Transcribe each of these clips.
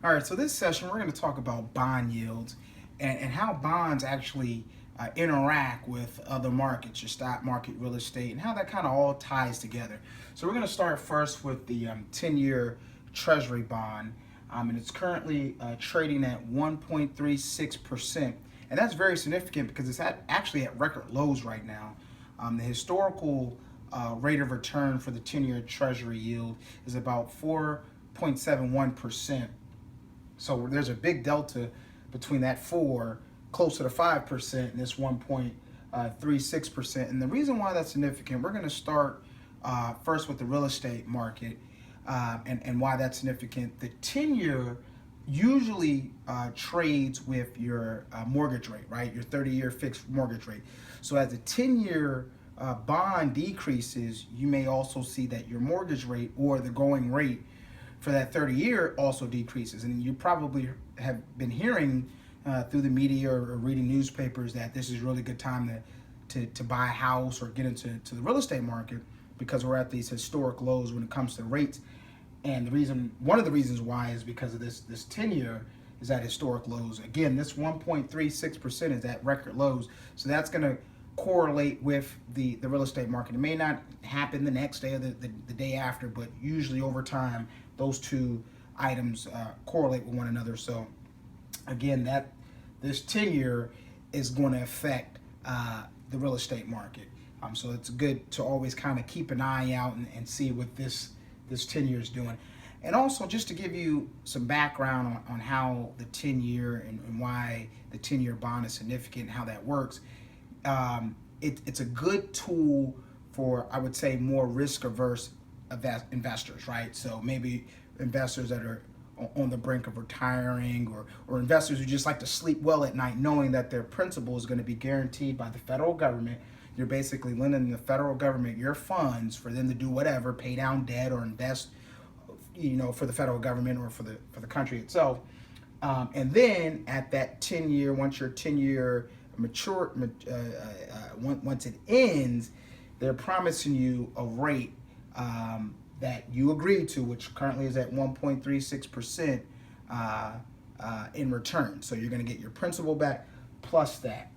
All right, so this session we're going to talk about bond yields and how bonds actually interact with other markets, your stock market, real estate, and how that kind of all ties together. So we're going to start first with the 10-year Treasury bond, and it's currently trading at 1.36%. And that's very significant because it's actually at record lows right now. The historical rate of return for the 10-year Treasury yield is about 4.71%. So there's a big delta between that 4, closer to 5%, and this 1.36%. And the reason why that's significant, we're going to start first with the real estate market and why that's significant. The 10-year usually trades with your mortgage rate, right? Your 30-year fixed mortgage rate. So as the 10-year bond decreases, you may also see that your mortgage rate or the going rate for that 30-year also decreases. And you probably have been hearing through the media or reading newspapers that this is a really good time to buy a house or get into the real estate market because we're at these historic lows when it comes to rates. And one of the reasons why is because of this 10-year is at historic lows. Again, this 1.36% is at record lows. So that's going to correlate with the real estate market. It may not happen the next day or the day after, but usually over time, those two items correlate with one another. So again, this 10-year is going to affect the real estate market. So it's good to always kind of keep an eye out and see what this 10-year is doing. And also just to give you some background on how the 10-year and why the 10-year bond is significant and how that works. It's a good tool for, I would say, more risk-averse investors, right? So maybe investors that are on the brink of retiring or investors who just like to sleep well at night knowing that their principal is going to be guaranteed by the federal government. You're basically lending the federal government your funds for them to do whatever, pay down debt or invest, for the federal government or for the country itself. And then at that 10-year, once your 10-year mature, once it ends, they're promising you a rate that you agreed to, which currently is at 1.36% in return. So you're going to get your principal back plus that.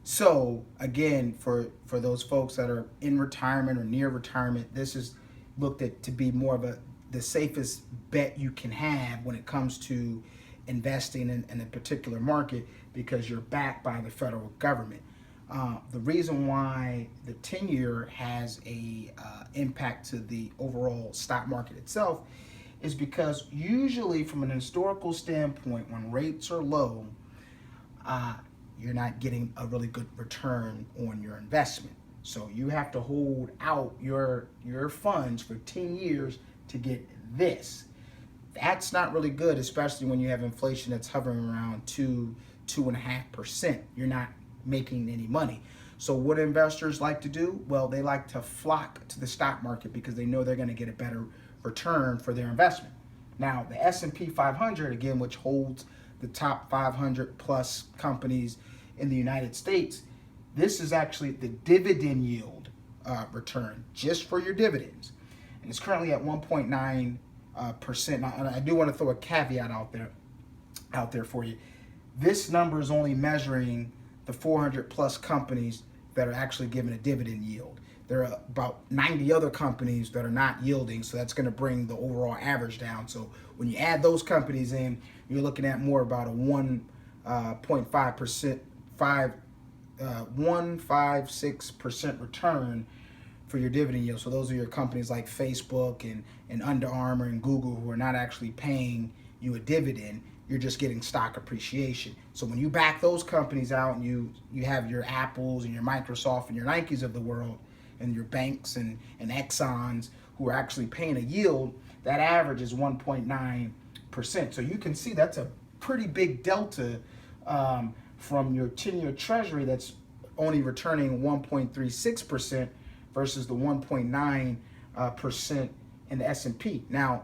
So again, for those folks that are in retirement or near retirement, this is looked at to be more of the safest bet you can have when it comes to investing in a particular market because you're backed by the federal government. The reason why the 10-year has a impact to the overall stock market itself is because usually from an historical standpoint, when rates are low, you're not getting a really good return on your investment. So you have to hold out your funds for 10 years to get this. That's not really good, especially when you have inflation that's hovering around 2.5%. You're not making any money. So what investors like to do? Well, they like to flock to the stock market because they know they're going to get a better return for their investment. Now, the S&P 500, again, which holds the top 500 plus companies in the United States, this is actually the dividend yield return just for your dividends. And it's currently at 1.9%. Now, I do want to throw a caveat out there for you. This number is only measuring the 400 plus companies that are actually giving a dividend yield. There are about 90 other companies that are not yielding, so that's going to bring the overall average down. So when you add those companies in, you're looking at more about a 1.5%, 1.56% return for your dividend yield. So those are your companies like Facebook and Under Armour and Google who are not actually paying you a dividend. You're just getting stock appreciation. So when you back those companies out and you have your Apples and your Microsoft and your Nikes of the world and your banks and Exxons who are actually paying a yield, that average is 1.9%. So you can see that's a pretty big delta from your 10-year Treasury that's only returning 1.36% versus the 1.9% in the S&P. Now,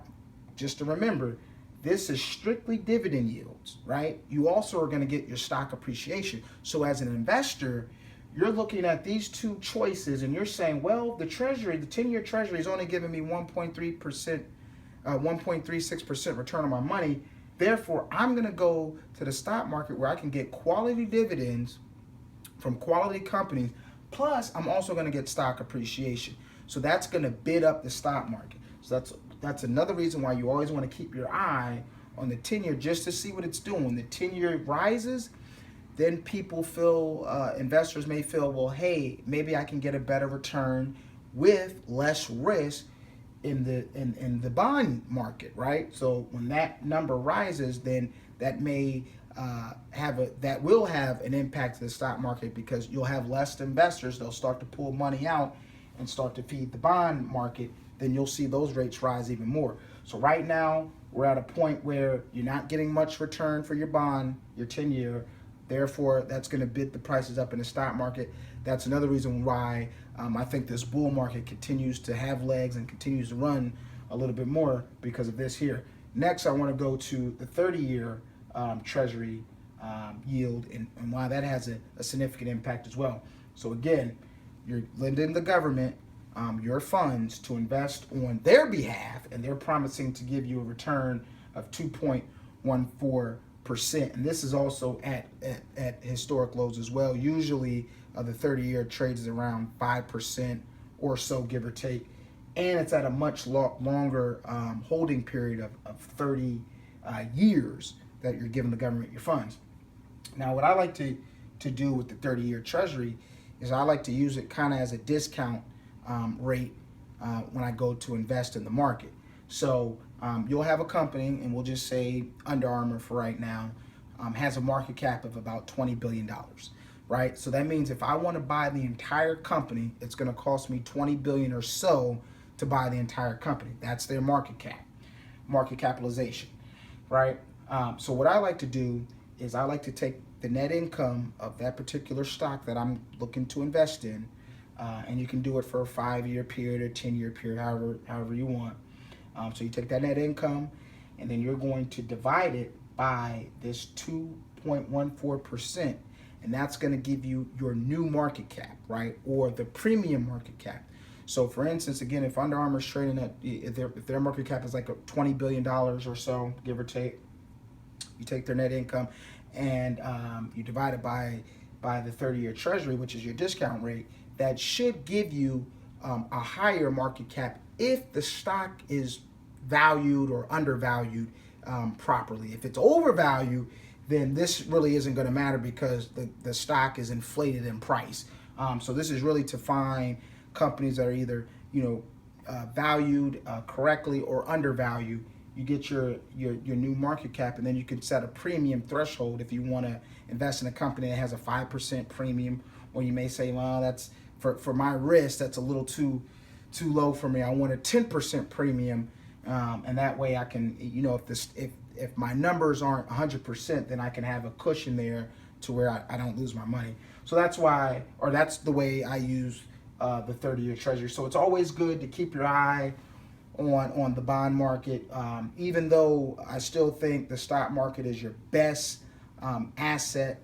just to remember, this is strictly dividend yields, right? You also are going to get your stock appreciation. So as an investor, you're looking at these two choices and you're saying, well, the 10-year Treasury is only giving me 1.3% 1.36% return on my money. Therefore, I'm going to go to the stock market where I can get quality dividends from quality companies. Plus, I'm also going to get stock appreciation. So that's going to bid up the stock market. So that's another reason why you always want to keep your eye on the 10-year just to see what it's doing. When the 10-year rises, then people feel, investors may feel, well, hey, maybe I can get a better return with less risk in the bond market, right? So when that number rises, then that may that will have an impact to the stock market, because you'll have less investors. They'll start to pull money out and start to feed the bond market. Then you'll see those rates rise even more. So right now we're at a point where you're not getting much return for your bond, your 10-year. Therefore, that's going to bid the prices up in the stock market. That's another reason why I think this bull market continues to have legs and continues to run a little bit more because of this here. Next, I want to go to the 30-year Treasury yield and why that has a significant impact as well. So again, you're lending the government your funds to invest on their behalf, and they're promising to give you a return of 2.14%. And this is also at historic lows as well. Usually the 30-year trades is around 5% or so, give or take. And it's at a much longer holding period of 30 years that you're giving the government your funds. Now, what I like to do with the 30-year Treasury is I like to use it kind of as a discount rate when I go to invest in the market. So you'll have a company, and we'll just say Under Armour for right now, has a market cap of about $20 billion, right? So that means if I want to buy the entire company, it's going to cost me $20 billion or so to buy the entire company. That's their market capitalization, right? So what I like to do is I like to take the net income of that particular stock that I'm looking to invest in, and you can do it for a 5-year period or 10-year period, however you want. So you take that net income, and then you're going to divide it by this 2.14%, and that's going to give you your new market cap, right, or the premium market cap. So for instance, again, if Under Armour is trading at, if their market cap is like $20 billion or so, give or take, you take their net income and you divide it by the 30-year Treasury, which is your discount rate. That should give you a higher market cap if the stock is valued or undervalued properly. If it's overvalued, then this really isn't going to matter because the stock is inflated in price. So this is really to find companies that are either valued correctly or undervalued. You get your new market cap, and then you can set a premium threshold if you want to invest in a company that has a 5% premium, or you may say, well, that's for my risk, that's a little too low for me. I want a 10% premium, and that way I can, if my numbers aren't 100%, then I can have a cushion there to where I don't lose my money. So that's why, or that's the way I use the 30-year Treasury. So it's always good to keep your eye on the bond market, even though I still think the stock market is your best asset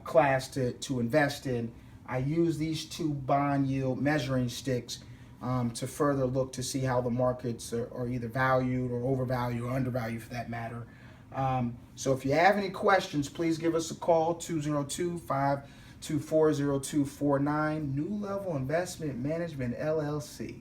class to invest in. I use these two bond yield measuring sticks to further look to see how the markets are either valued or overvalued or undervalued for that matter. So if you have any questions, please give us a call, 202-524-0249, New Level Investment Management, LLC.